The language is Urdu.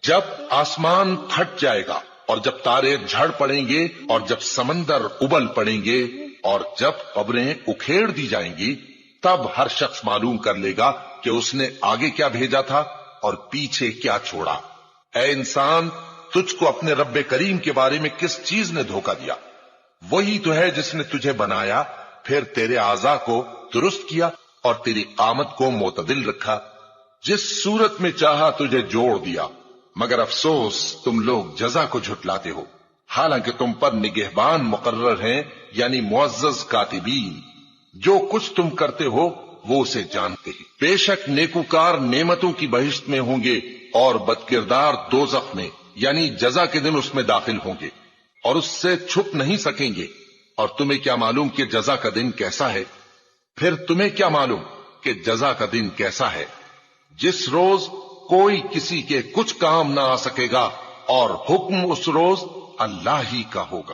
جب آسمان پھٹ جائے گا اور جب تارے جھڑ پڑیں گے اور جب سمندر ابل پڑیں گے اور جب قبریں اکھیڑ دی جائیں گی، تب ہر شخص معلوم کر لے گا کہ اس نے آگے کیا بھیجا تھا اور پیچھے کیا چھوڑا۔ اے انسان، تجھ کو اپنے رب کریم کے بارے میں کس چیز نے دھوکہ دیا؟ وہی تو ہے جس نے تجھے بنایا، پھر تیرے اعضاء کو درست کیا اور تیری قامت کو معتدل رکھا، جس صورت میں چاہا تجھے جوڑ دیا، مگر افسوس تم لوگ جزا کو جھٹلاتے ہو، حالانکہ تم پر نگہبان مقرر ہیں، یعنی معزز کاتبین۔ جو کچھ تم کرتے ہو وہ اسے جانتے ہیں۔ بے شک نیکوکار نعمتوں کی بہشت میں ہوں گے اور بدکردار دوزخ میں، یعنی جزا کے دن اس میں داخل ہوں گے اور اس سے چھپ نہیں سکیں گے۔ اور تمہیں کیا معلوم کہ جزا کا دن کیسا ہے؟ پھر تمہیں کیا معلوم کہ جزا کا دن کیسا ہے؟ جس روز کوئی کسی کے کچھ کام نہ آ سکے گا اور حکم اس روز اللہ ہی کا ہوگا۔